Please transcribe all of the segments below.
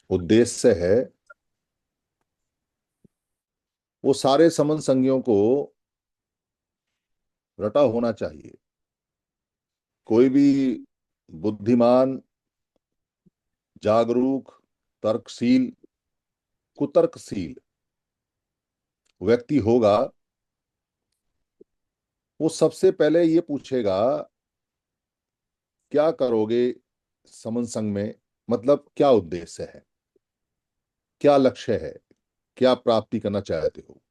उद्देश्य है वो सारे समन संज्ञों को रटा होना चाहिए। कोई भी बुद्धिमान, जागरूक, तर्कशील, कुतर्कशील व्यक्ति होगा, वो सबसे पहले ये पूछेगा क्या करोगे समन संघ में, मतलब क्या उद्देश्य है, क्या लक्ष्य है, क्या प्राप्ति करना चाहते हो।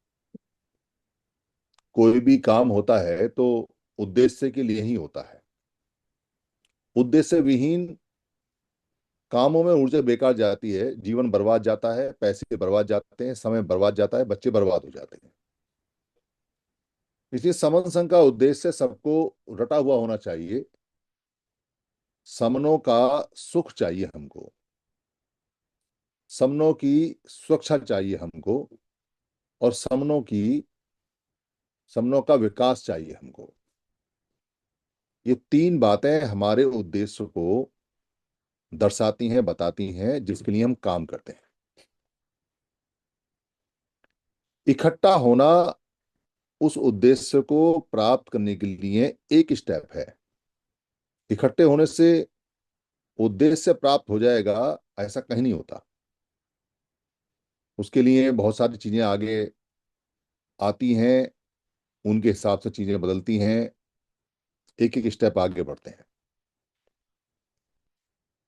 कोई भी काम होता है तो उद्देश्य के लिए ही होता है। उद्देश्य विहीन कामों में ऊर्जा बेकार जाती है, जीवन बर्बाद जाता है, पैसे बर्बाद जाते हैं, समय बर्बाद जाता है, बच्चे बर्बाद हो जाते हैं। इसलिए समन संघ का उद्देश्य सबको रटा हुआ होना चाहिए। समनों का सुख चाहिए हमको, समनों की सुरक्षा चाहिए हमको, और समनों का विकास चाहिए हमको। ये तीन बातें हमारे उद्देश्य को दर्शाती हैं, बताती हैं, जिसके लिए हम काम करते हैं। इकट्ठा होना उस उद्देश्य को प्राप्त करने के लिए एक स्टेप है। इकट्ठे होने से उद्देश्य प्राप्त हो जाएगा, ऐसा कहीं नहीं होता। उसके लिए बहुत सारी चीजें आगे आती हैं, उनके हिसाब से चीजें बदलती हैं, एक एक स्टेप आगे बढ़ते हैं।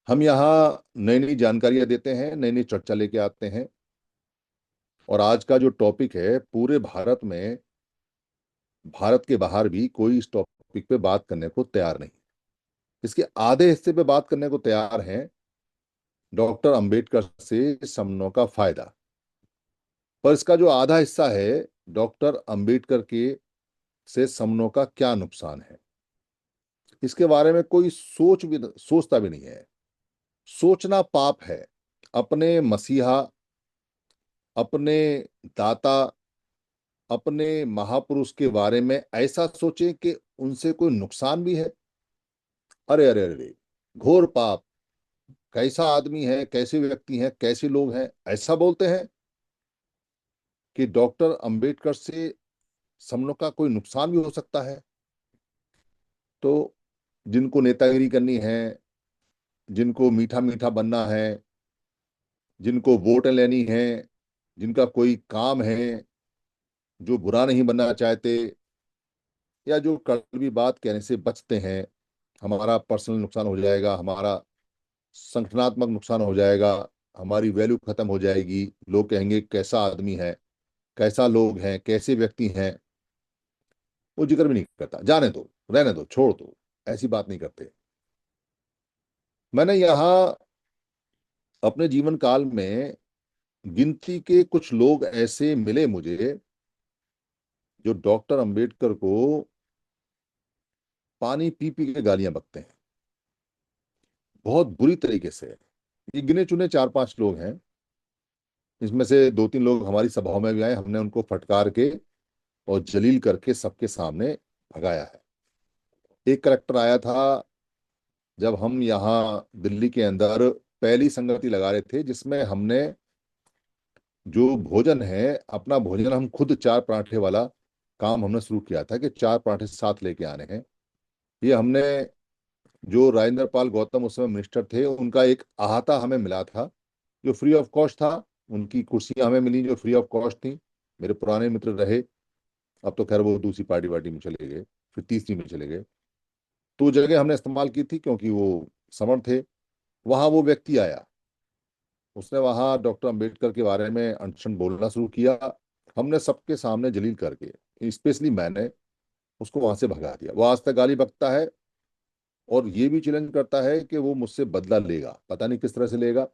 हम यहाँ नई नई जानकारियां देते हैं, नई नई चर्चा लेके आते हैं। और आज का जो टॉपिक है, पूरे भारत में, भारत के बाहर भी कोई इस टॉपिक पे बात करने को तैयार नहीं। इसके आधे हिस्से पे बात करने को तैयार हैं, डॉक्टर अंबेडकर से समनों का फायदा। पर इसका जो आधा हिस्सा है, डॉक्टर अंबेडकर के से समनों का क्या नुकसान है, इसके बारे में कोई सोचता भी नहीं है। सोचना पाप है। अपने मसीहा, अपने दाता, अपने महापुरुष के बारे में ऐसा सोचें कि उनसे कोई नुकसान भी है। अरे अरे अरे, घोर पाप। कैसा आदमी है, कैसे व्यक्ति हैं, कैसे लोग हैं, ऐसा बोलते हैं कि डॉक्टर अंबेडकर से समनों का कोई नुकसान भी हो सकता है। तो जिनको नेतागिरी करनी है, जिनको मीठा मीठा बनना है, जिनको वोट लेनी है, जिनका कोई काम है, जो बुरा नहीं बनना चाहते, या जो कड़वी बात कहने से बचते हैं, हमारा पर्सनल नुकसान हो जाएगा, हमारा संगठनात्मक नुकसान हो जाएगा, हमारी वैल्यू खत्म हो जाएगी, लोग कहेंगे कैसा आदमी है, कैसा लोग हैं, कैसे व्यक्ति हैं, वो जिक्र भी नहीं करता। जाने दो, रहने दो, छोड़ दो, ऐसी बात नहीं करते। मैंने यहाँ अपने जीवन काल में गिनती के कुछ लोग ऐसे मिले मुझे, जो डॉक्टर अंबेडकर को पानी पी पी के गालियां बकते हैं, बहुत बुरी तरीके से। ये गिने चुने चार पांच लोग हैं। इसमें से दो तीन लोग हमारी सभाओं में भी आए, हमने उनको फटकार के और जलील करके सबके सामने भगाया है। एक करेक्टर आया था जब हम यहाँ दिल्ली के अंदर पहली संगति लगा रहे थे, जिसमें हमने जो भोजन है, अपना भोजन हम खुद, चार पराठे वाला काम हमने शुरू किया था कि चार पराठे साथ लेके आने हैं। ये हमने, जो राजेंद्र पाल गौतम उस समय मिनिस्टर थे, उनका एक अहाता हमें मिला था जो फ्री ऑफ कॉस्ट था। उनकी कुर्सियां हमें मिली जो फ्री ऑफ कॉस्ट थी। मेरे पुराने मित्र रहे, अब तो खैर वो दूसरी पार्टी वार्टी में चले गए, फिर तीसरी में चले गए। तो वो जगह हमने इस्तेमाल की थी क्योंकि वो समर्थ थे। वहां वो व्यक्ति आया, उसने वहां डॉक्टर अंबेडकर के बारे में अनशन बोलना शुरू किया। हमने सबके सामने जलील करके, स्पेशली मैंने उसको वहां से भगा दिया। वो आज तक गाली बकता है और ये भी चैलेंज करता है कि वो मुझसे बदला लेगा, पता नहीं किस तरह से लेगा,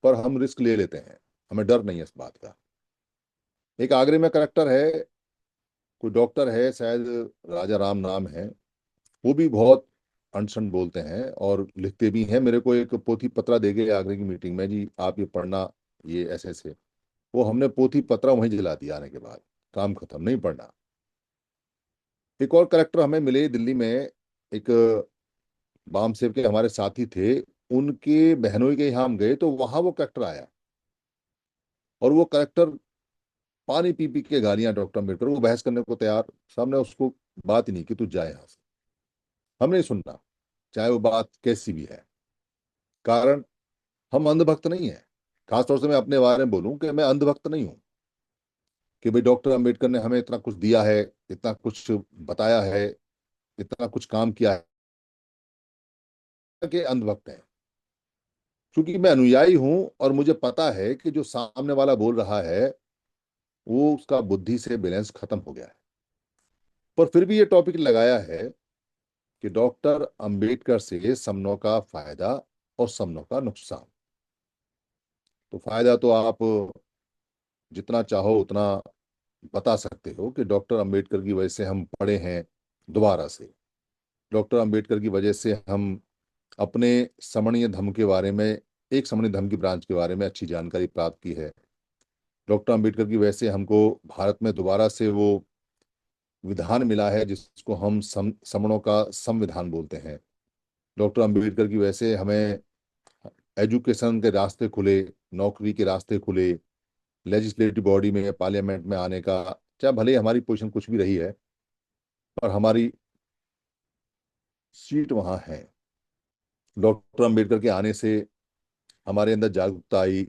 पर हम रिस्क ले लेते हैं, हमें डर नहीं है इस बात का। एक आगरे में करेक्टर है, कोई डॉक्टर है, शायद राजा राम नाम है। वो भी बहुत अनशन बोलते हैं और लिखते भी हैं। मेरे को एक पोथी पत्रा दे गए आगरे की मीटिंग में, जी आप ये पढ़ना, ये ऐसे ऐसे। वो हमने पोथी पत्रा वहीं जला दिया आने के बाद, काम खत्म, नहीं पढ़ना। एक और करेक्टर हमें मिले दिल्ली में, एक बाम सेव के हमारे साथी थे, उनके बहनोई के यहाँ हम गए तो वहां वो करेक्टर आया। और वो करेक्टर पानी पी पी के गालियां डॉक्टर अम्बेडकर, वो बहस करने को तैयार, सामने उसको बात ही नहीं कि तू जाए यहां से, हम नहीं सुनना, चाहे वो बात कैसी भी है। कारण हम अंधभक्त नहीं है। खासतौर से मैं अपने बारे में बोलूं कि मैं अंधभक्त नहीं हूं कि भाई डॉक्टर अम्बेडकर ने हमें इतना कुछ दिया है, इतना कुछ बताया है, इतना कुछ काम किया है, कि अंधभक्त है। क्योंकि मैं अनुयायी हूं और मुझे पता है कि जो सामने वाला बोल रहा है वो उसका बुद्धि से बैलेंस खत्म हो गया है। पर फिर भी ये टॉपिक लगाया है कि डॉक्टर अंबेडकर से समनों का फायदा और समनों का नुकसान। तो फायदा तो आप जितना चाहो उतना बता सकते हो कि डॉक्टर अंबेडकर की वजह से हम पढ़े हैं दोबारा से। डॉक्टर अंबेडकर की वजह से हम अपने समणीय धर्म के बारे में, एक समणीय धर्म की ब्रांच के बारे में अच्छी जानकारी प्राप्त की है। डॉक्टर अंबेडकर की वजह से हमको भारत में दोबारा से वो विधान मिला है जिसको हम समणों का संविधान बोलते हैं। डॉक्टर अंबेडकर की वजह से हमें एजुकेशन के रास्ते खुले, नौकरी के रास्ते खुले, लेजिस्लेटिव बॉडी में, पार्लियामेंट में आने का, चाहे भले ही हमारी पोजीशन कुछ भी रही है पर हमारी सीट वहां है। डॉक्टर अंबेडकर के आने से हमारे अंदर जागरूकता आई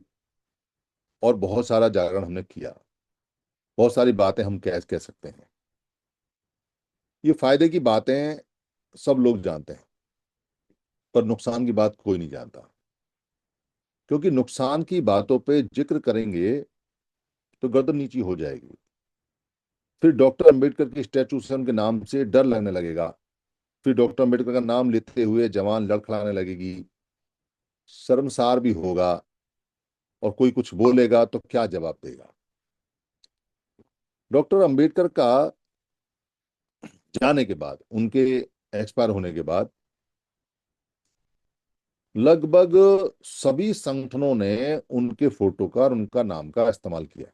और बहुत सारा जागरण हमने किया। बहुत सारी बातें हम कह सकते हैं। ये फायदे की बातें सब लोग जानते हैं, पर नुकसान की बात कोई नहीं जानता। क्योंकि नुकसान की बातों पे जिक्र करेंगे तो गर्दन नीची हो जाएगी। फिर डॉक्टर अंबेडकर की स्टैचू से उनके नाम से डर लगने लगेगा। फिर डॉक्टर अंबेडकर का नाम लेते हुए जवान लड़खड़ाने लगेगी, शर्मसार भी होगा। और कोई कुछ बोलेगा तो क्या जवाब देगा। डॉक्टर अंबेडकर का जाने के बाद, उनके एक्सपायर होने के बाद, लगभग सभी संगठनों ने उनके फोटो का और उनका नाम का इस्तेमाल किया।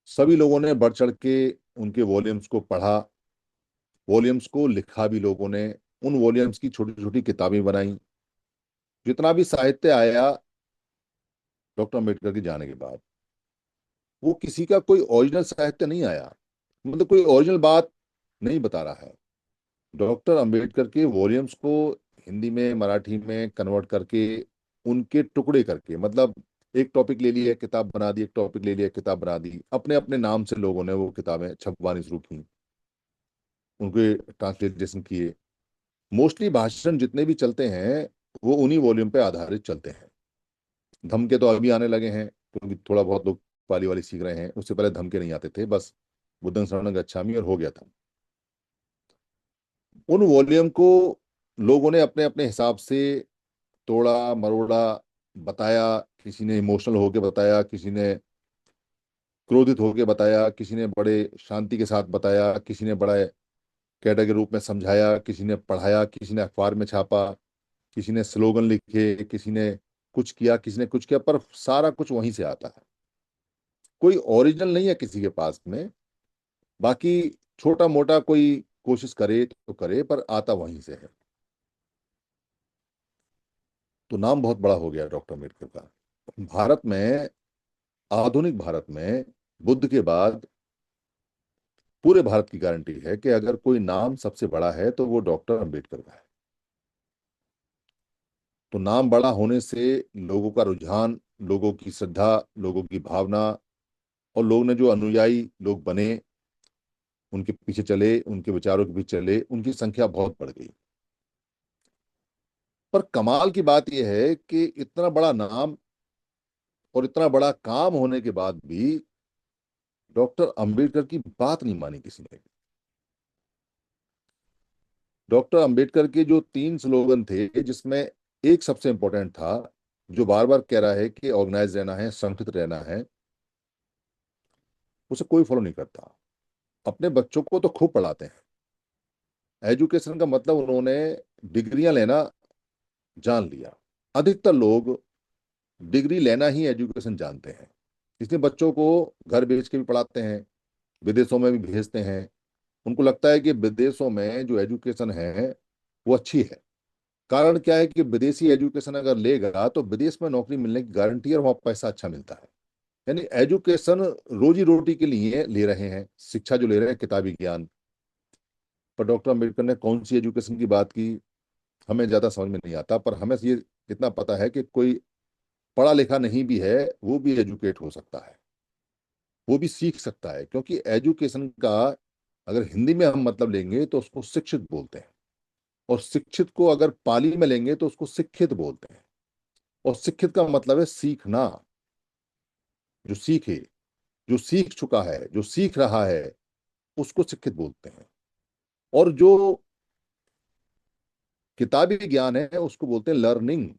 सभी लोगों ने बढ़ चढ़ के उनके वॉल्यूम्स को पढ़ा, वॉल्यूम्स को लिखा भी लोगों ने, उन वॉल्यूम्स की छोटी छोटी किताबें बनाई। जितना भी साहित्य आया डॉक्टर अंबेडकर के जाने के बाद, वो किसी का कोई ओरिजिनल साहित्य नहीं आया, मतलब कोई ओरिजिनल बात नहीं बता रहा है। डॉक्टर अंबेडकर के वॉल्यूम्स को हिंदी में, मराठी में कन्वर्ट करके, उनके टुकड़े करके, मतलब एक टॉपिक ले लिया किताब बना दी, एक टॉपिक ले लिया किताब बना दी, अपने अपने नाम से लोगों ने वो किताबें छपवानी शुरू की, उनके ट्रांसलेशन किए। मोस्टली भाषण जितने भी चलते हैं वो उन्हीं वॉल्यूम पे आधारित चलते हैं। धम के तो अभी आने लगे हैं क्योंकि थोड़ा बहुत लोग पाली वाली सीख रहे हैं, उससे पहले धम के नहीं आते थे, बस बुद्धं शरणं गच्छामि और हो गया था। उन वॉल्यूम को लोगों ने अपने अपने हिसाब से तोड़ा मरोड़ा, बताया। किसी ने इमोशनल होके बताया, किसी ने क्रोधित होके बताया, किसी ने बड़े शांति के साथ बताया, किसी ने बड़ा कैडर के रूप में समझाया, किसी ने पढ़ाया, किसी ने अखबार में छापा, किसी ने स्लोगन लिखे, किसी ने कुछ किया, किसी ने कुछ किया, पर सारा कुछ वहीं से आता है। कोई ओरिजिनल नहीं है किसी के पास में। बाकी छोटा मोटा कोई कोशिश करे तो करे, पर आता वहीं से है। तो नाम बहुत बड़ा हो गया डॉक्टर अम्बेडकर का। भारत में, आधुनिक भारत में, बुद्ध के बाद पूरे भारत की गारंटी है कि अगर कोई नाम सबसे बड़ा है तो वो डॉक्टर अम्बेडकर का है। तो नाम बड़ा होने से लोगों का रुझान, लोगों की श्रद्धा, लोगों की भावना, और लोग ने जो अनुयायी लोग बने, उनके पीछे चले, उनके विचारों के पीछे चले, उनकी संख्या बहुत बढ़ गई। पर कमाल की बात यह है कि इतना बड़ा नाम और इतना बड़ा काम होने के बाद भी डॉक्टर अंबेडकर की बात नहीं मानी किसी ने। डॉक्टर अंबेडकर के जो 3 स्लोगन थे, जिसमें एक सबसे इंपॉर्टेंट था, जो बार बार कह रहा है कि ऑर्गेनाइज रहना है, संगठित रहना है, उसे कोई फॉलो नहीं करता। अपने बच्चों को तो खूब पढ़ाते हैं। एजुकेशन का मतलब उन्होंने डिग्रियां लेना जान लिया। अधिकतर लोग डिग्री लेना ही एजुकेशन जानते हैं, इसलिए बच्चों को घर भेज के भी पढ़ाते हैं, विदेशों में भी भेजते हैं। उनको लगता है कि विदेशों में जो एजुकेशन है वो अच्छी है। कारण क्या है कि विदेशी एजुकेशन अगर लेगा तो विदेश में नौकरी मिलने की गारंटी है और वहाँ पैसा अच्छा मिलता है। यानी एजुकेशन रोजी रोटी के लिए ले रहे हैं, शिक्षा जो ले रहे हैं किताबी ज्ञान। पर डॉक्टर अम्बेडकर ने कौन सी एजुकेशन की बात की, हमें ज्यादा समझ में नहीं आता। पर हमें ये इतना पता है कि कोई पढ़ा लिखा नहीं भी है वो भी एजुकेट हो सकता है, वो भी सीख सकता है। क्योंकि एजुकेशन का अगर हिंदी में हम मतलब लेंगे तो उसको शिक्षित बोलते हैं, और शिक्षित को अगर पाली में लेंगे तो उसको शिक्षित बोलते हैं। और शिक्षित का मतलब है सीखना। जो सीखे, जो सीख चुका है, जो सीख रहा है, उसको शिक्षित बोलते हैं। और जो किताबी ज्ञान है उसको बोलते हैं लर्निंग।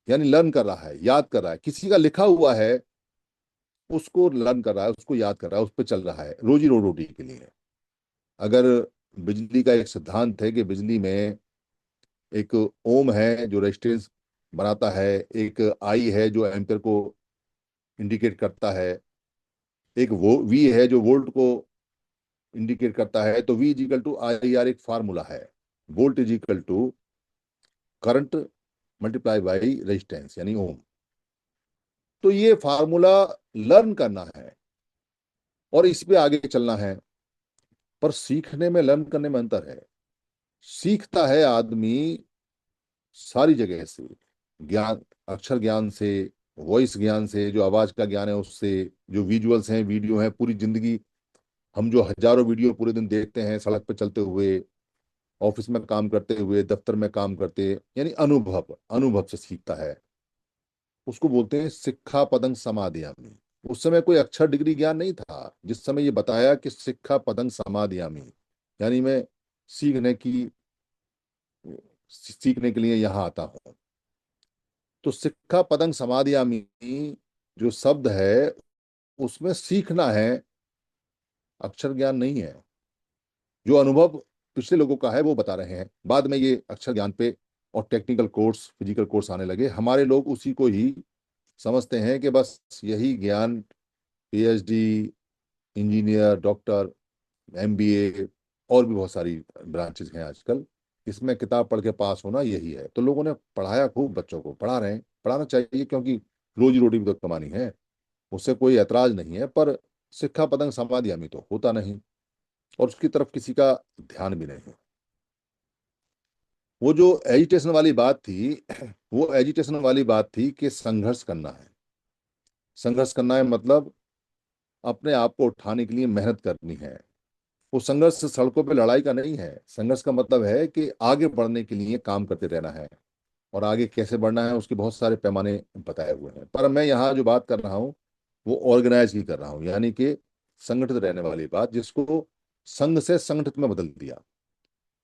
यानी लर्न कर रहा है, याद कर रहा है, किसी का लिखा हुआ है उसको लर्न कर रहा है, उसको याद कर रहा है, उस पर चल रहा है रोजी रोटी के लिए। अगर बिजली का एक सिद्धांत है कि बिजली में एक ओम है जो रेजिस्टेंस बनाता है, एक आई है जो एम्पियर को इंडिकेट करता है, एक वो वी है जो वोल्ट को इंडिकेट करता है, तो V is equal to I R एक फार्मूला है। Volt is equal to current multiply by resistance यानी ओम। तो ये फार्मूला लर्न करना है और इस पे आगे चलना है। पर सीखने में लर्न करने में अंतर है। सीखता है आदमी सारी जगह से, ज्ञान, अक्षर ज्ञान से, वॉइस ज्ञान से, जो आवाज का ज्ञान है उससे, जो विजुअल्स हैं, वीडियो हैं, पूरी जिंदगी हम जो हजारों वीडियो पूरे दिन देखते हैं सड़क पर चलते हुए, ऑफिस में काम करते हुए, दफ्तर में काम करते, यानी अनुभव, अनुभव से सीखता है। उसको बोलते हैं शिक्षा पदं समादियामी। उस समय कोई अक्षर डिग्री ज्ञान नहीं था जिस समय ये बताया कि शिक्षा पदं समादियामी, यानी मैं सीखने की सीखने के लिए यहाँ आता हूँ। तो शिक्षा पदं समादियामी जो शब्द है उसमें सीखना है, अक्षर ज्ञान नहीं है। जो अनुभव पिछले लोगों का है वो बता रहे हैं, बाद में ये अक्षर ज्ञान पे और टेक्निकल कोर्स, फिजिकल कोर्स आने लगे। हमारे लोग उसी को ही समझते हैं कि बस यही ज्ञान, पीएचडी, इंजीनियर, डॉक्टर, एमबीए, और भी बहुत सारी ब्रांचेस हैं आजकल, इसमें किताब पढ़ के पास होना यही है। तो लोगों ने पढ़ाया, खूब बच्चों को पढ़ा रहे हैं, पढ़ाना चाहिए क्योंकि रोजी रोटी भी तो कमानी है, उससे कोई ऐतराज नहीं है। पर शिक्षा पतंग समाधियामी तो होता नहीं, और उसकी तरफ किसी का ध्यान भी नहीं। वो जो एजिटेशन वाली बात थी वो एजिटेशन वाली बात थी कि संघर्ष करना है। संघर्ष करना है मतलब अपने आप को उठाने के लिए मेहनत करनी है। वो संघर्ष सड़कों पे लड़ाई का नहीं है। संघर्ष का मतलब है कि आगे बढ़ने के लिए काम करते रहना है, और आगे कैसे बढ़ना है उसके बहुत सारे पैमाने बताए हुए हैं। पर मैं यहाँ जो बात कर रहा हूँ वो ऑर्गेनाइज ही कर रहा हूँ, यानी कि संगठित रहने वाली बात, जिसको संघ से संगठित में बदल दिया।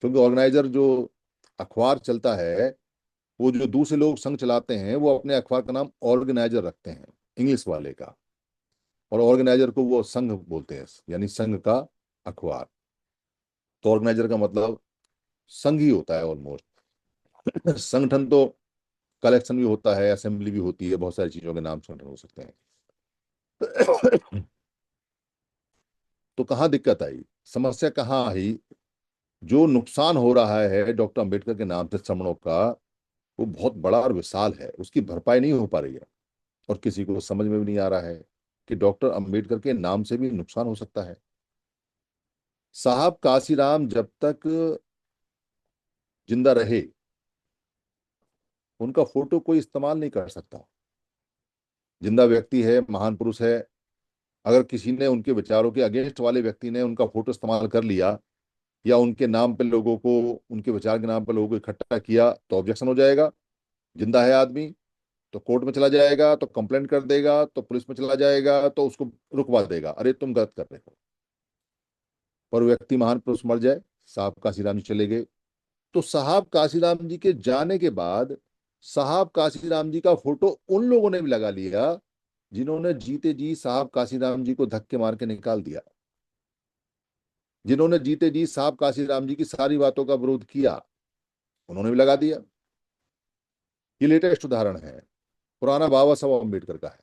क्योंकि ऑर्गेनाइजर जो अखबार चलता है, वो जो दूसरे लोग संघ चलाते हैं वो अपने अखबार का नाम ऑर्गेनाइजर रखते हैं, इंग्लिश वाले का। और ऑर्गेनाइजर को वो संघ बोलते हैं, यानी संघ का अखबार। तो ऑर्गेनाइजर का मतलब संघ ही होता है ऑलमोस्ट। संगठन तो कलेक्शन भी होता है, असेंबली भी होती है, बहुत सारी चीजों के नाम संगठन हो सकते हैं। तो कहाँ दिक्कत आई, समस्या कहाँ आई? जो नुकसान हो रहा है डॉक्टर अंबेडकर के नाम से श्रमणों का, वो बहुत बड़ा और विशाल है, उसकी भरपाई नहीं हो पा रही है। और किसी को समझ में भी नहीं आ रहा है कि डॉक्टर अंबेडकर के नाम से भी नुकसान हो सकता है। साहब काशीराम जब तक जिंदा रहे उनका फोटो कोई इस्तेमाल नहीं कर सकता। जिंदा व्यक्ति है, महान पुरुष है, अगर किसी ने उनके विचारों के अगेंस्ट वाले व्यक्ति ने उनका फोटो इस्तेमाल कर लिया, या उनके नाम पे लोगों को, उनके विचार के नाम पे लोगों को इकट्ठा किया, तो ऑब्जेक्शन हो जाएगा। जिंदा है आदमी तो कोर्ट में चला जाएगा, तो कंप्लेंट कर देगा, तो पुलिस में चला जाएगा, तो उसको रुकवा देगा, अरे तुम गलत कर रहे हो। पर व्यक्ति महान पुरुष मर जाए, साहब काशीराम जी चले गए, तो साहब काशीराम जी के जाने के बाद साहब काशीराम जी का फोटो उन लोगों ने भी लगा लिया जिन्होंने जीते जी साहब काशीराम जी को धक्के मार के निकाल दिया, जिन्होंने जीते जी साहब काशीराम जी की सारी बातों का विरोध किया, उन्होंने भी लगा दिया। ये लेटेस्ट उदाहरण है, पुराना बाबा साहब अम्बेडकर का है।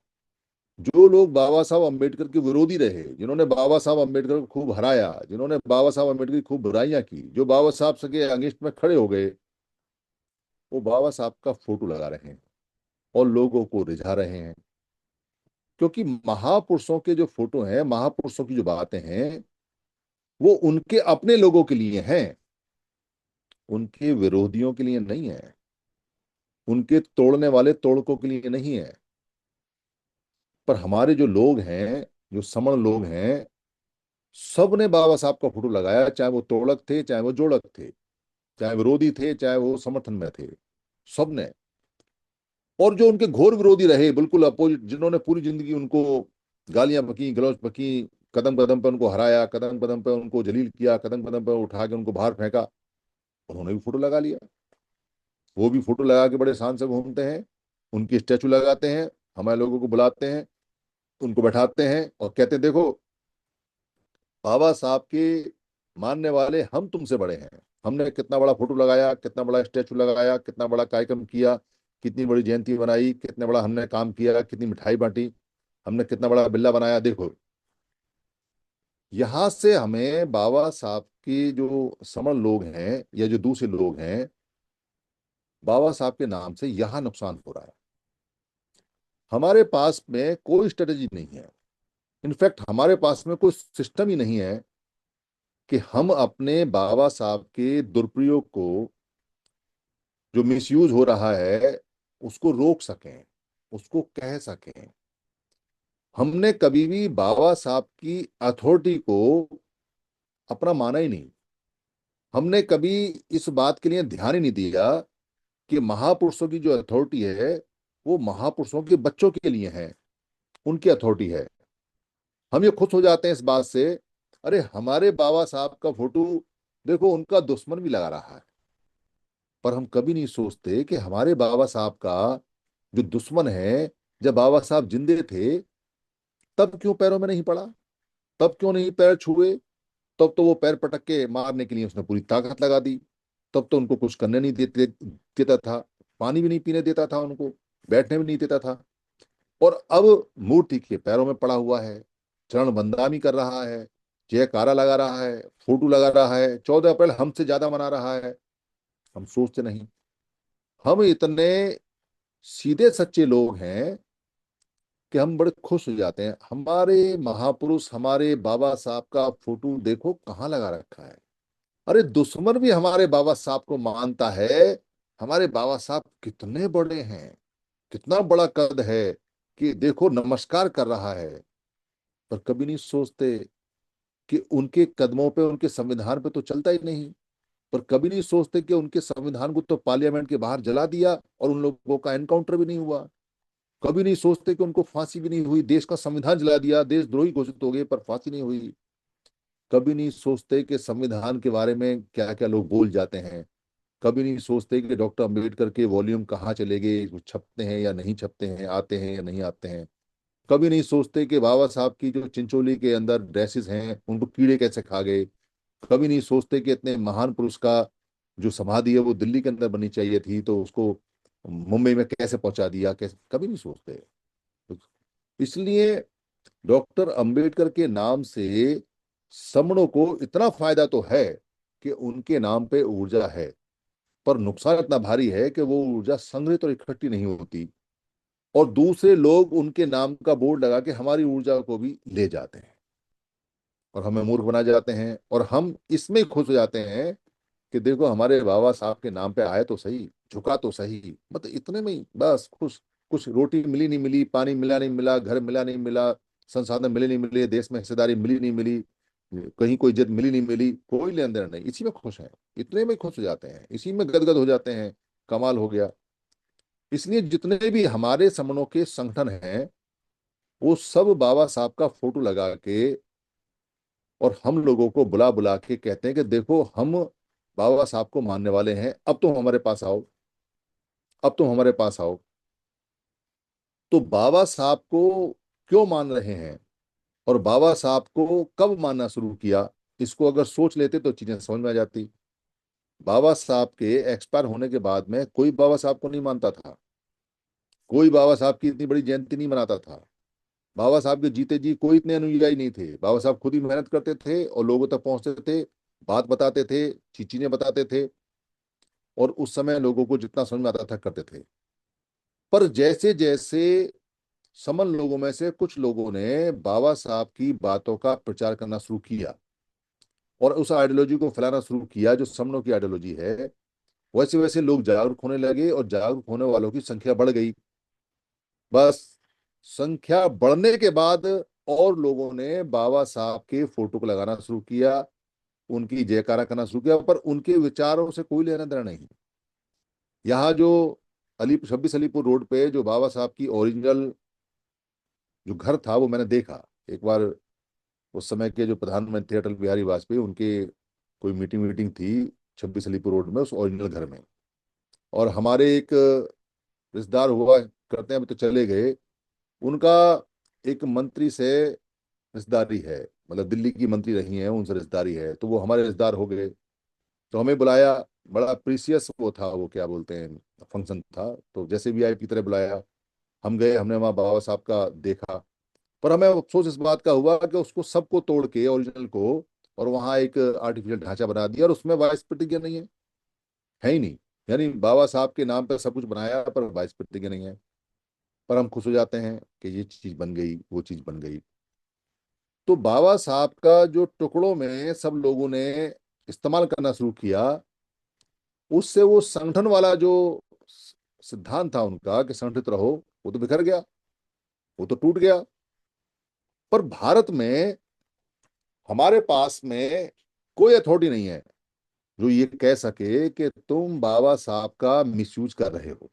जो लोग बाबा साहब अम्बेडकर के विरोधी रहे, जिन्होंने बाबा साहब अम्बेडकर को खूब हराया, जिन्होंने बाबा साहब अम्बेडकर की खूब बुराइयां की, जो बाबा साहब के अगेंस्ट में खड़े हो गए, वो बाबा साहब का फोटो लगा रहे हैं और लोगों को रिझा रहे हैं। क्योंकि महापुरुषों के जो फोटो हैं, महापुरुषों की जो बातें हैं, वो उनके अपने लोगों के लिए हैं, उनके विरोधियों के लिए नहीं है, उनके तोड़ने वाले तोड़कों के लिए नहीं है। पर हमारे जो लोग हैं, जो समण लोग हैं, सब ने बाबा साहब का फोटो लगाया, चाहे वो तोड़क थे, चाहे वो जोड़क थे, चाहे विरोधी थे, चाहे वो समर्थन में थे, सब ने। और जो उनके घोर विरोधी रहे, बिल्कुल अपोजिट, जिन्होंने पूरी जिंदगी उनको गालियां बकी, गलौज बकी, कदम कदम पे उनको हराया, कदम कदम पे उनको जलील किया, कदम कदम पे उठा के उनको बाहर फेंका, उन्होंने भी फोटो लगा लिया। वो भी फोटो लगा के बड़े शान से घूमते हैं, उनकी स्टैचू लगाते हैं, हमारे लोगों को बुलाते हैं, उनको बैठाते हैं और कहते हैं देखो, बाबा साहब के मानने वाले हम तुमसे बड़े हैं। हमने कितना बड़ा फोटो लगाया, कितना बड़ा स्टैचू लगाया, कितना बड़ा कार्यक्रम किया, कितनी बड़ी जयंती बनाई, कितना बड़ा हमने काम किया, कितनी मिठाई बांटी, हमने कितना बड़ा बिल्ला बनाया, देखो। यहां से हमें बाबा साहब के जो समण लोग हैं या जो दूसरे लोग हैं, बाबा साहब के नाम से यहां नुकसान हो रहा है। हमारे पास में कोई स्ट्रेटेजी नहीं है, इनफैक्ट हमारे पास में कोई सिस्टम ही नहीं है कि हम अपने बाबा साहब के दुरुपयोग को, जो मिसयूज हो रहा है, उसको रोक सकें, उसको कह सकें। हमने कभी भी बाबा साहब की अथॉरिटी को अपना माना ही नहीं। हमने कभी इस बात के लिए ध्यान ही नहीं दिया कि महापुरुषों की जो अथॉरिटी है, वो महापुरुषों के बच्चों के लिए है, उनकी अथॉरिटी है। हम ये खुश हो जाते हैं इस बात से, अरे हमारे बाबा साहब का फोटो देखो, उनका दुश्मन भी लगा रहा है। पर हम कभी नहीं सोचते कि हमारे बाबा साहब का जो दुश्मन है, जब बाबा साहब जिंदे थे, तब क्यों पैरों में नहीं पड़ा, तब क्यों नहीं पैर छुए। तब तो वो पैर पटक के मारने के लिए उसने पूरी ताकत लगा दी। तब तो उनको कुछ करने नहीं देता था, पानी भी नहीं पीने देता था उनको, बैठने भी नहीं देता था। और अब मूर्ति के पैरों में पड़ा हुआ है, चरण बंदनामी कर रहा है, जयकारा लगा रहा है, फोटो लगा रहा है, 14 अप्रैल हमसे ज्यादा मना रहा है। हम सोचते नहीं, हम इतने सीधे सच्चे लोग हैं कि हम बड़े खुश हो जाते हैं। हमारे महापुरुष, हमारे बाबा साहब का फोटो देखो कहाँ लगा रखा है। अरे दुश्मन भी हमारे बाबा साहब को मानता है। हमारे बाबा साहब कितने बड़े हैं, कितना बड़ा कद है, कि देखो नमस्कार कर रहा है। पर कभी नहीं सोचते कि उनके कदमों पे, उनके संविधान पे तो चलता ही नहीं। पर कभी नहीं सोचते कि उनके संविधान को तो पार्लियामेंट के बाहर जला दिया और उन लोगों का एनकाउंटर भी नहीं हुआ। कभी नहीं सोचते कि उनको फांसी भी नहीं हुई, देश का संविधान जला दिया, देशद्रोही घोषित हो गए पर फांसी नहीं हुई। कभी नहीं सोचते कि संविधान के बारे में क्या क्या लोग बोल जाते हैं। कभी नहीं सोचते कि डॉक्टर अंबेडकर के वॉल्यूम कहाँ चले गए, वो छपते हैं या नहीं छपते हैं, आते हैं या नहीं आते हैं। कभी नहीं सोचते कि बाबा साहब की जो चिंचोली के अंदर ड्रेसेस हैं, उनको कीड़े कैसे खा गए। कभी नहीं सोचते कि इतने महान पुरुष का जो समाधि है वो दिल्ली के अंदर बननी चाहिए थी, तो उसको मुंबई में कैसे पहुंचा दिया, कैसे, कभी नहीं सोचते। इसलिए डॉक्टर अंबेडकर के नाम से समणों को इतना फायदा तो है कि उनके नाम पे ऊर्जा है, पर नुकसान इतना भारी है कि वो ऊर्जा संग्रहित और इकट्ठी नहीं होती, और दूसरे लोग उनके नाम का बोर्ड लगा के हमारी ऊर्जा को भी ले जाते हैं और हमें मूर्ख बना जाते हैं। और हम इसमें खुश हो जाते हैं कि देखो हमारे बाबा साहब के नाम पे आए तो सही, झुका तो सही, मतलब इतने में ही बस खुश। कुछ रोटी मिली नहीं मिली, पानी मिला नहीं मिला, घर मिला नहीं मिला, संसाधन मिले नहीं मिले, देश में हिस्सेदारी मिली नहीं मिली, कहीं कोई इज्जत मिली नहीं मिली, कोई लेन देन नहीं, इसी में खुश हैं। इतने में खुश हो जाते हैं, इसी में गदगद हो जाते हैं, कमाल हो गया। इसलिए जितने भी हमारे समनों के संगठन हैं, वो सब बाबा साहब का फोटो लगा के और हम लोगों को बुला बुला के कहते हैं कि देखो हम बाबा साहब को मानने वाले हैं, अब तुम हमारे पास आओ, अब तुम हमारे पास आओ। तो बाबा साहब को क्यों मान रहे हैं और बाबा साहब को कब मानना शुरू किया, इसको अगर सोच लेते तो चीजें समझ में आ जाती। बाबा साहब के एक्सपायर होने के बाद में कोई बाबा साहब को नहीं मानता था, कोई बाबा साहब की इतनी बड़ी जयंती नहीं मनाता था। बाबा साहब के जीते जी कोई इतने अनुयायी नहीं थे। बाबा साहब खुद ही मेहनत करते थे और लोगों तक पहुंचते थे, बात बताते थे, चीजें बताते थे। और उस समय लोगों को जितना समझ में आता था करते थे। पर जैसे जैसे समन लोगों में से कुछ लोगों ने बाबा साहब की बातों का प्रचार करना शुरू किया और उस आइडियोलॉजी को फैलाना शुरू किया जो समनों की आइडियोलॉजी है, वैसे वैसे लोग जागरूक होने लगे और जागरूक होने वालों की संख्या बढ़ गई। बस संख्या बढ़ने के बाद और लोगों ने बाबा साहब के फोटो को लगाना शुरू किया, उनकी जयकारा करना शुरू किया, पर उनके विचारों से कोई लेना देना नहीं। यहाँ जो 26 अलीपुर रोड पे जो बाबा साहब की ओरिजिनल जो घर था वो मैंने देखा एक बार। उस समय के जो प्रधानमंत्री अटल बिहारी वाजपेयी, उनके कोई मीटिंग वीटिंग थी 26 अलीपुर रोड में उस ओरिजिनल घर में। और हमारे एक रिश्तेदार हुआ करते हैं, अभी तो चले गए, उनका एक मंत्री से रिश्तेदारी है, मतलब दिल्ली की मंत्री रही हैं, उनसे रिश्तेदारी है, तो वो हमारे रिश्तेदार हो गए। तो हमें बुलाया, बड़ा प्रीसियस वो था, वो क्या बोलते हैं, फंक्शन था, तो जैसे वीआईपी की तरह बुलाया। हम गए, हमने वहाँ बाबा साहब का देखा। पर हमें अफसोस इस बात का हुआ कि उसको सबको तोड़ के ओरिजिनल को और वहाँ एक आर्टिफिशियल ढांचा बना दिया और उसमें वाइस प्रतिज्ञा नहीं है ही नहीं। यानी बाबा साहब के नाम पर सब कुछ बनाया पर वाइस प्रतिज्ञा नहीं है। पर हम खुश हो जाते हैं कि ये चीज बन गई, वो चीज बन गई। तो बाबा साहब का जो टुकड़ों में सब लोगों ने इस्तेमाल करना शुरू किया, उससे वो संगठन वाला जो सिद्धांत था उनका कि संगठित रहो, वो तो बिखर गया, वो तो टूट गया। पर भारत में हमारे पास में कोई अथॉरिटी नहीं है जो ये कह सके कि तुम बाबा साहब का मिसयूज कर रहे हो,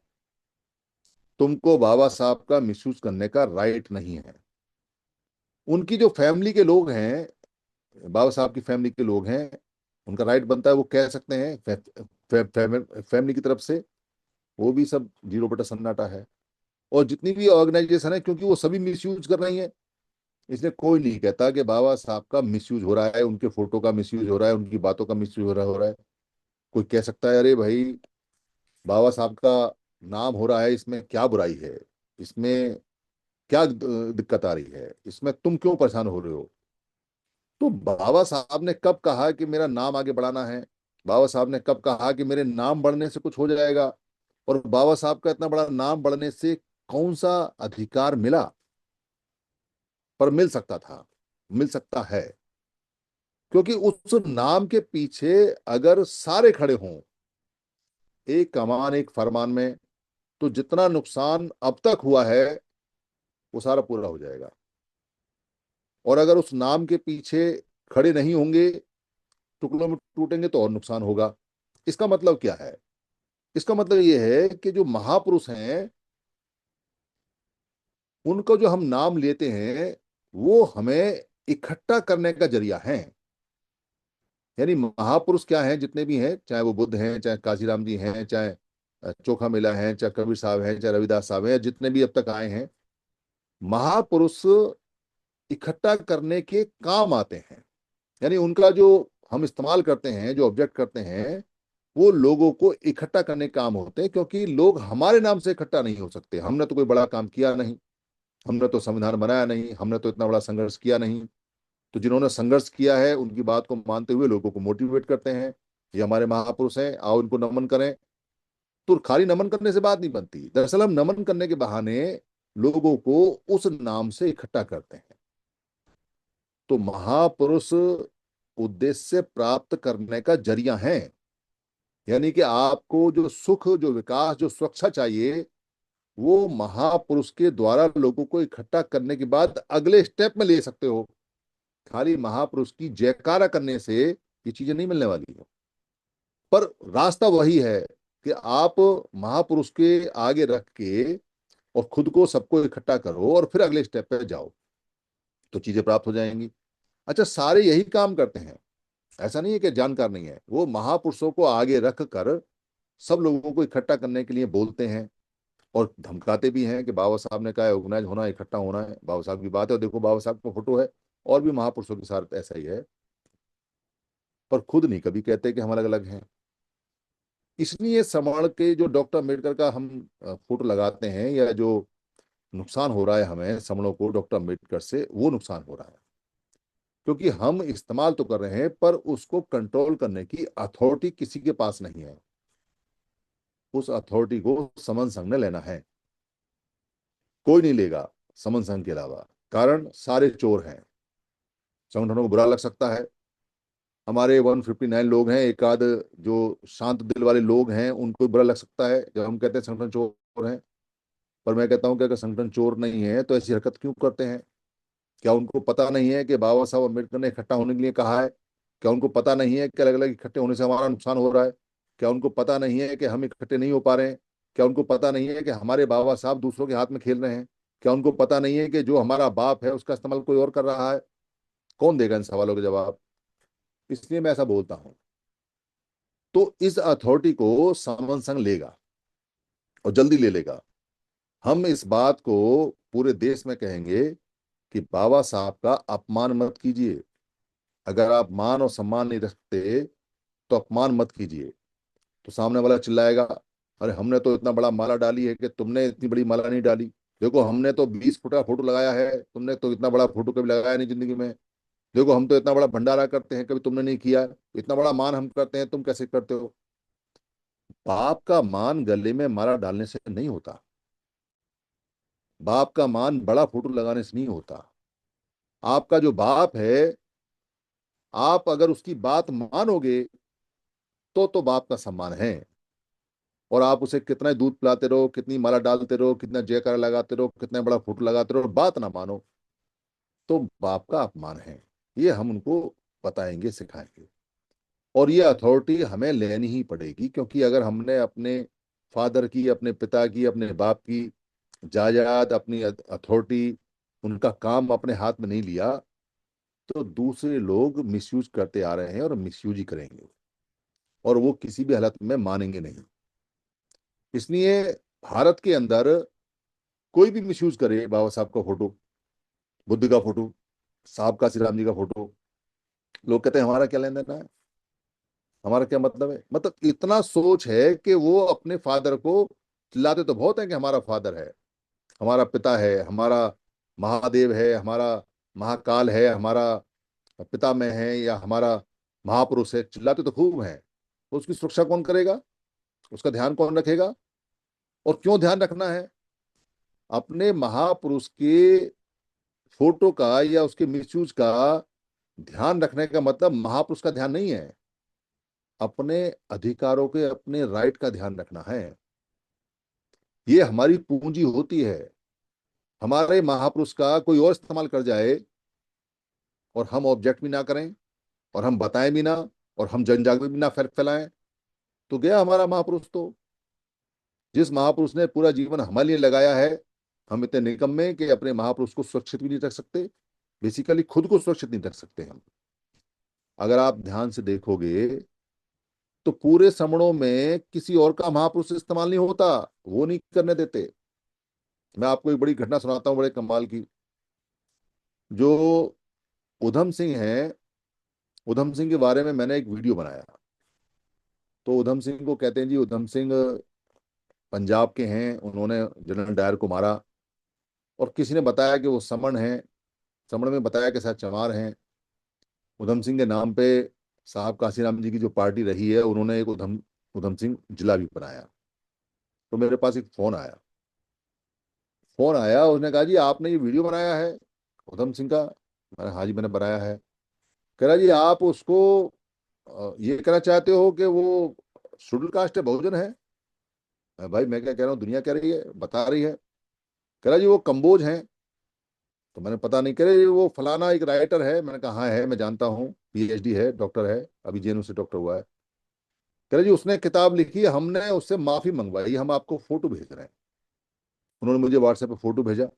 तुमको बाबा साहब का मिसयूज करने का राइट नहीं है। उनकी जो फैमिली के लोग हैं, बाबा साहब की फैमिली के लोग हैं, उनका राइट बनता है, वो कह सकते हैं फैमिली की तरफ से। वो भी सब जीरो बटा सन्नाटा है। और जितनी भी ऑर्गेनाइजेशन है, क्योंकि वो सभी मिसयूज कर रही हैं, इसलिए कोई नहीं कहता कि बाबा साहब का मिसयूज हो रहा है, उनके फोटो का मिसयूज हो रहा है, उनकी बातों का मिसयूज हो रहा है। कोई कह सकता है अरे भाई, बाबा साहब का नाम हो रहा है, इसमें क्या बुराई है, इसमें क्या दिक्कत आ रही है, इसमें तुम क्यों परेशान हो रहे हो। तो बाबा साहब ने कब कहा कि मेरा नाम आगे बढ़ाना है? बाबा साहब ने कब कहा कि मेरे नाम बढ़ने से कुछ हो जाएगा? और बाबा साहब का इतना बड़ा नाम बढ़ने से कौन सा अधिकार मिला? पर मिल सकता था, मिल सकता है, क्योंकि उस नाम के पीछे अगर सारे खड़े हों एक कमान एक फरमान में, तो जितना नुकसान अब तक हुआ है वो सारा पूरा हो जाएगा। और अगर उस नाम के पीछे खड़े नहीं होंगे, टुकड़ों में टूटेंगे, तो और नुकसान होगा। इसका मतलब क्या है? इसका मतलब ये है कि जो महापुरुष हैं, उनको जो हम नाम लेते हैं, वो हमें इकट्ठा करने का जरिया है। यानी महापुरुष क्या हैं, जितने भी हैं, चाहे वो बुद्ध हैं, चाहे काशीराम जी हैं, चाहे चोखा मिला है, चाहे कबीर साहब हैं, चाहे रविदास साहब हैं, जितने भी अब तक आए हैं, महापुरुष इकट्ठा करने के काम आते हैं। यानी उनका जो हम इस्तेमाल करते हैं, जो ऑब्जेक्ट करते हैं, वो लोगों को इकट्ठा करने के काम होते हैं, क्योंकि लोग हमारे नाम से इकट्ठा नहीं हो सकते। हमने तो कोई बड़ा काम किया नहीं, हमने तो संविधान बनाया नहीं, हमने तो इतना बड़ा संघर्ष किया नहीं। तो जिन्होंने संघर्ष किया है उनकी बात को मानते हुए लोगों को मोटिवेट करते हैं, ये हमारे महापुरुष हैं, आओ इनको नमन करें। तो खाली नमन करने से बात नहीं बनती, दरअसल हम नमन करने के बहाने लोगों को उस नाम से इकट्ठा करते हैं। तो महापुरुष उद्देश्य प्राप्त करने का जरिया है। यानी कि आपको जो सुख, जो विकास, जो सुरक्षा चाहिए, वो महापुरुष के द्वारा लोगों को इकट्ठा करने के बाद अगले स्टेप में ले सकते हो। खाली महापुरुष की जयकारा करने से ये चीजें नहीं मिलने वाली है। पर रास्ता वही है कि आप महापुरुष के आगे रख के और खुद को सबको इकट्ठा करो और फिर अगले स्टेप पे जाओ, तो चीजें प्राप्त हो जाएंगी। अच्छा, सारे यही काम करते हैं, ऐसा नहीं है कि जानकार नहीं है। वो महापुरुषों को आगे रख कर सब लोगों को इकट्ठा करने के लिए बोलते हैं और धमकाते भी हैं कि बाबा साहब ने कहा है ऑर्गेनाइज होना, इकट्ठा होना है, बाबा साहब की बात है, और देखो बाबा साहब का फोटो है। और भी महापुरुषों के साथ ऐसा ही है, पर खुद नहीं कभी कहते कि हम अलग अलग हैं। इसलिए समण के जो डॉक्टर अम्बेडकर का हम फोटो लगाते हैं, या जो नुकसान हो रहा है हमें समणों को डॉक्टर अम्बेडकर से, वो नुकसान हो रहा है क्योंकि हम इस्तेमाल तो कर रहे हैं पर उसको कंट्रोल करने की अथॉरिटी किसी के पास नहीं है। उस अथॉरिटी को समन संघ ने लेना है। कोई नहीं लेगा समन संघ के अलावा, कारण सारे चोर हैं। संगठनों को बुरा लग सकता है, हमारे 159 लोग हैं, एक आध जो शांत दिल वाले लोग हैं उनको भी बुरा लग सकता है जब हम कहते हैं संगठन चोर हैं। पर मैं कहता हूं कि अगर संगठन चोर नहीं है तो ऐसी हरकत क्यों करते हैं? क्या उनको पता नहीं है कि बाबा साहब अम्बेडकर ने इकट्ठा होने के लिए कहा है? क्या उनको पता नहीं है कि अलग अलग इकट्ठे होने से हमारा नुकसान हो रहा है? क्या उनको पता नहीं है कि हम इकट्ठे नहीं हो पा रहे हैं? क्या उनको पता नहीं है कि हमारे बाबा साहब दूसरों के हाथ में खेल रहे हैं? क्या उनको पता नहीं है कि जो हमारा बाप है उसका इस्तेमाल कोई और कर रहा है? कौन देगा इन सवालों के जवाब? इसलिए मैं ऐसा बोलता हूं। तो इस अथॉरिटी को समन संघ लेगा और जल्दी ले लेगा। हम इस बात को पूरे देश में कहेंगे कि बाबा साहब का अपमान मत कीजिए। अगर आप मान और सम्मान नहीं रखते तो अपमान मत कीजिए। तो सामने वाला चिल्लाएगा, अरे हमने तो इतना बड़ा माला डाली है कि तुमने इतनी बड़ी माला नहीं डाली। देखो हमने तो 20 फुट का फोटो लगाया है, तुमने तो इतना बड़ा फोटो कभी लगाया नहीं जिंदगी में। देखो हम तो इतना बड़ा भंडारा करते हैं, कभी तुमने नहीं किया। इतना बड़ा मान हम करते हैं, तुम कैसे करते हो? बाप का मान गले में माला डालने से नहीं होता। बाप का मान बड़ा फोटो लगाने से नहीं होता। आपका जो बाप है, आप अगर उसकी बात मानोगे तो बाप का सम्मान है। और आप उसे कितना ही दूध पिलाते रहो, कितनी माला डालते रहो, कितना जयकारा लगाते रहो, कितना बड़ा फोटो लगाते रहो, बात ना मानो तो बाप का अपमान है। ये हम उनको बताएंगे, सिखाएंगे। और ये अथॉरिटी हमें लेनी ही पड़ेगी, क्योंकि अगर हमने अपने फादर की, अपने पिता की, अपने बाप की जायदाद, अपनी अथॉरिटी, उनका काम अपने हाथ में नहीं लिया तो दूसरे लोग मिसयूज करते आ रहे हैं और मिसयूज ही करेंगे, और वो किसी भी हालत में मानेंगे नहीं। इसलिए भारत के अंदर कोई भी मिसयूज करे बाबा साहब का फोटो, बुद्ध का फोटो, साहब का श्री राम जी का फोटो, लोग कहते हैं हमारा क्या लेना देना है, हमारा क्या मतलब है। मतलब इतना सोच है कि वो अपने फादर को चिल्लाते तो बहुत है कि हमारा फादर है, हमारा पिता है, हमारा महादेव है, हमारा महाकाल है, हमारा पितामह है, या हमारा महापुरुष है, चिल्लाते तो खूब हैं। तो उसकी सुरक्षा कौन करेगा? उसका ध्यान कौन रखेगा? और क्यों ध्यान रखना है? अपने महापुरुष के फोटो का या उसके मिसयूज का ध्यान रखने का मतलब महापुरुष का ध्यान नहीं है, अपने अधिकारों के, अपने राइट का ध्यान रखना है। ये हमारी पूंजी होती है। हमारे महापुरुष का कोई और इस्तेमाल कर जाए और हम ऑब्जेक्ट भी ना करें और हम बताएं भी ना और हम जन जागृति भी ना फैलाएं तो गया हमारा महापुरुष। तो जिस महापुरुष ने पूरा जीवन हमारे लिए लगाया है, हम इतने निकम्मे कि अपने महापुरुष को सुरक्षित भी नहीं रख सकते, बेसिकली खुद को सुरक्षित नहीं रख सकते हम। अगर आप ध्यान से देखोगे तो पूरे समणों में किसी और का महापुरुष इस्तेमाल नहीं होता, वो नहीं करने देते। मैं आपको एक बड़ी घटना सुनाता हूँ, बड़े कमाल की। जो उधम सिंह है, उधम सिंह के बारे में मैंने एक वीडियो बनाया। तो उधम सिंह को कहते हैं जी, उधम सिंह पंजाब के हैं, उन्होंने जनरल डायर को मारा। और किसी ने बताया कि वो समण है, समण में बताया कि शायद चमार हैं। उधम सिंह के नाम पे साहब काशीराम जी की जो पार्टी रही है, उन्होंने एक उधम उधम सिंह जिला भी बनाया। तो मेरे पास एक फोन आया, उसने कहा जी आपने ये वीडियो बनाया है उधम सिंह का? मैंने हाँ जी मैंने बनाया है। कह रहा जी आप उसको ये कहना चाहते हो कि वो शेड्यूल कास्ट है, बहुजन है? भाई मैं क्या कह रहा हूँ, दुनिया कह रही है, बता रही है। कह रहा जी वो कंबोज हैं। तो मैंने पता नहीं, करे वो फलाना एक राइटर है। मैंने कहा हाँ है, मैं जानता हूँ, पीएचडी है, डॉक्टर है, अभी जेएनयू से डॉक्टर हुआ है। कह रहे जी उसने किताब लिखी, हमने उससे माफी मंगवाई, हम आपको फोटो भेज रहे हैं। उन्होंने मुझे व्हाट्सएप पे फोटो भेजा।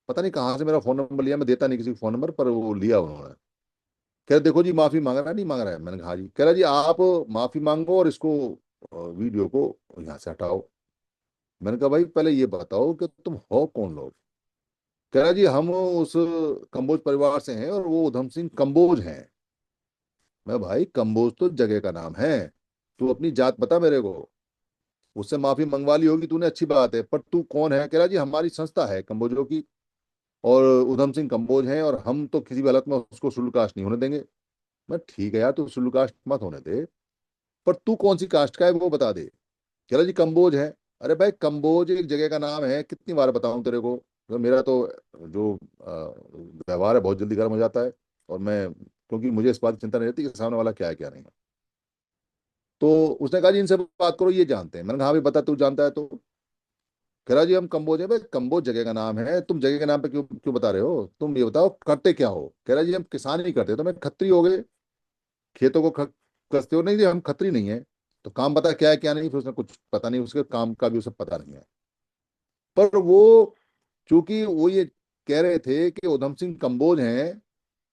पता नहीं कहाँ से मेरा फोन नंबर लिया, मैं देता नहीं किसी को फोन नंबर, पर वो लिया उन्होंने। कह रहे देखो जी माफी मांग रहा है, नहीं मांग रहा है? मैंने कहा हाँ जी। कह रहा जी आप माफी मांगो और इसको वीडियो को यहाँ से हटाओ। मैंने कहा भाई पहले ये बताओ कि तुम हो कौन लोग? कह रहा जी हम उस कंबोज परिवार से हैं और वो उधम सिंह कंबोज हैं। मैं भाई कंबोज तो जगह का नाम है, तू अपनी जात बता मेरे को। उससे माफी मंगवा ली होगी तूने, अच्छी बात है, पर तू कौन है? कह रहा जी हमारी संस्था है कंबोजों की, और उधम सिंह कंबोज हैं, और हम तो किसी भी हालत में उसको शेड्यूल कास्ट नहीं होने देंगे। मैं ठीक है यार, तू शेड्यूल कास्ट मत होने दे, पर तू कौन सी कास्ट का है वो बता दे। कह रहा जी कंबोज है। अरे भाई कंबोज एक जगह का नाम है, कितनी बार बताऊं तेरे को। तो मेरा तो जो व्यवहार है बहुत जल्दी गर्म हो जाता है। और मैं, क्योंकि मुझे इस बात की चिंता नहीं रहती कि सामने वाला क्या है क्या नहीं है। तो उसने कहा जी इनसे बात करो, ये जानते हैं। मैंने कहा हाँ भाई बता, तू जानता है तो। कह रहा जी हम कंबोज है। भाई कंबोज जगह का नाम है, तुम जगह के नाम पे क्यों क्यों बता रहे हो? तुम ये बताओ करते क्या हो? कह रहा जी हम किसान ही करते। तो मैं खत्री हो गए, खेतों को कसते हो? नहीं जी हम खत्री नहीं है। तो काम पता क्या है क्या नहीं? फिर उसने कुछ पता नहीं, उसके काम का भी उसे पता नहीं है। पर वो, चूंकि वो ये कह रहे थे कि उधम सिंह कंबोज हैं,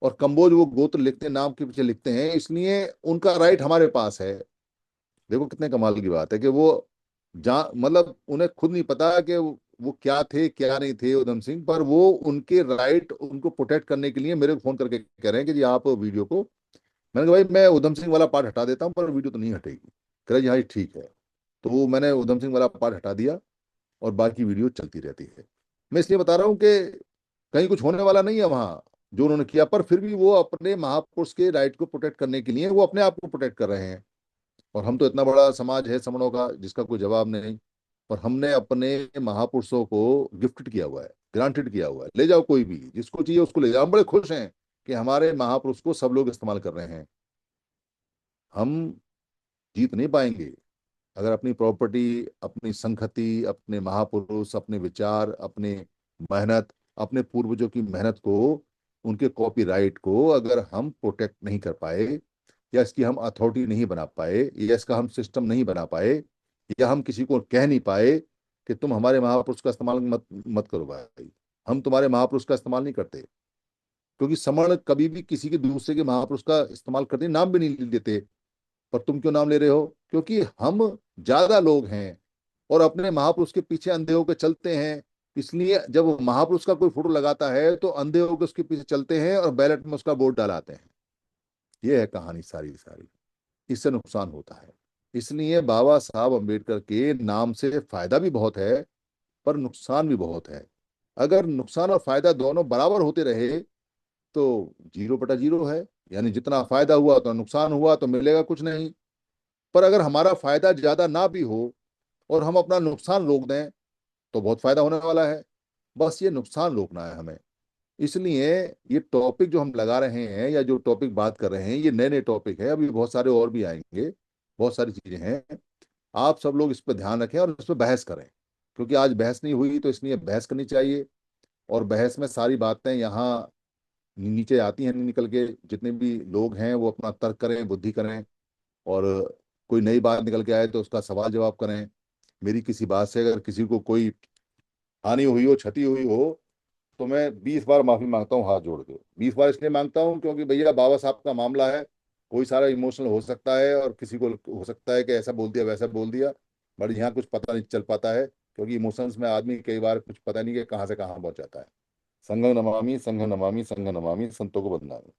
और कंबोज वो गोत्र लिखते हैं, नाम के पीछे लिखते हैं, इसलिए उनका राइट हमारे पास है। देखो कितने कमाल की बात है कि वो जा मतलब उन्हें खुद नहीं पता कि वो क्या थे क्या नहीं थे उधम सिंह, पर वो उनके राइट उनको प्रोटेक्ट करने के लिए मेरे को फोन करके कह रहे हैं कि जी आप वीडियो को। मैंने कहा भाई मैं उधम सिंह वाला पार्ट हटा देता हूँ, पर वीडियो तो नहीं हटेगी। कह रहे जी हाँ ठीक है। तो वो मैंने उधम सिंह वाला पार्ट हटा दिया, और बाकी वीडियो चलती रहती है। मैं इसलिए बता रहा हूँ कि कहीं कुछ होने वाला नहीं है वहां जो उन्होंने किया, पर फिर भी वो अपने महापुरुष के राइट को प्रोटेक्ट करने के लिए वो अपने आप को प्रोटेक्ट कर रहे हैं। और हम तो, इतना बड़ा समाज है समणों का जिसका कोई जवाब नहीं, और हमने अपने महापुरुषों को गिफ्टेड किया हुआ है, ग्रांटेड किया हुआ है। ले जाओ, कोई भी जिसको चाहिए उसको ले जाओ। हम बड़े खुश हैं कि हमारे महापुरुष को सब लोग इस्तेमाल कर रहे हैं। हम जीत नहीं पाएंगे अगर अपनी प्रॉपर्टी, अपनी संखति, अपने महापुरुष, अपने विचार, अपने मेहनत, अपने पूर्वजों की मेहनत को, उनके कॉपीराइट को अगर हम प्रोटेक्ट नहीं कर पाए, या इसकी हम अथॉरिटी नहीं बना पाए, या इसका हम सिस्टम नहीं बना पाए, या हम किसी को कह नहीं पाए कि तुम हमारे महापुरुष का इस्तेमाल मत मत करो भाई, हम तुम्हारे महापुरुष का इस्तेमाल नहीं करते। क्योंकि समण कभी भी किसी के दूसरे के महापुरुष का इस्तेमाल करते, नाम भी नहीं लेते। पर तुम क्यों नाम ले रहे हो? क्योंकि हम ज्यादा लोग हैं और अपने महापुरुष के पीछे अंधे होकर चलते हैं। इसलिए जब वो महापुरुष का कोई फोटो लगाता है तो अंधे होकर उसके पीछे चलते हैं और बैलेट में उसका वोट डालाते हैं। ये है कहानी सारी सारी। इससे नुकसान होता है। इसलिए बाबा साहब अम्बेडकर के नाम से फायदा भी बहुत है, पर नुकसान भी बहुत है। अगर नुकसान और फायदा दोनों बराबर होते रहे तो 0/0 है। यानी जितना फायदा हुआ तो नुकसान हुआ तो मिलेगा कुछ नहीं। पर अगर हमारा फायदा ज्यादा ना भी हो और हम अपना नुकसान रोक दें तो बहुत फायदा होने वाला है। बस ये नुकसान रोकना है हमें। इसलिए ये टॉपिक जो हम लगा रहे हैं या जो टॉपिक बात कर रहे हैं, ये नए नए टॉपिक है, अभी बहुत सारे और भी आएंगे। बहुत सारी चीजें हैं। आप सब लोग इस पर ध्यान रखें और इस पर बहस करें, क्योंकि आज बहस नहीं हुई तो इसलिए बहस करनी चाहिए। और बहस में सारी बातें यहाँ नीचे आती हैं निकल के। जितने भी लोग हैं वो अपना तर्क करें, बुद्धि करें, और कोई नई बात निकल के आए तो उसका सवाल जवाब करें। मेरी किसी बात से अगर किसी को कोई हानि हुई हो, क्षति हुई हो, तो मैं 20 बार माफी मांगता हूँ हाथ जोड़ के। 20 बार इसलिए मांगता हूँ क्योंकि भैया बाबा साहब का मामला है। कोई सारा इमोशनल हो सकता है और किसी को हो सकता है कि ऐसा बोल दिया वैसा बोल दिया। बट यहाँ कुछ पता नहीं चल पाता है, क्योंकि इमोशंस में आदमी कई बार कुछ पता नहीं कि कहाँ से कहाँ पहुंच जाता है। संघं नमामि संतों को बदनामी।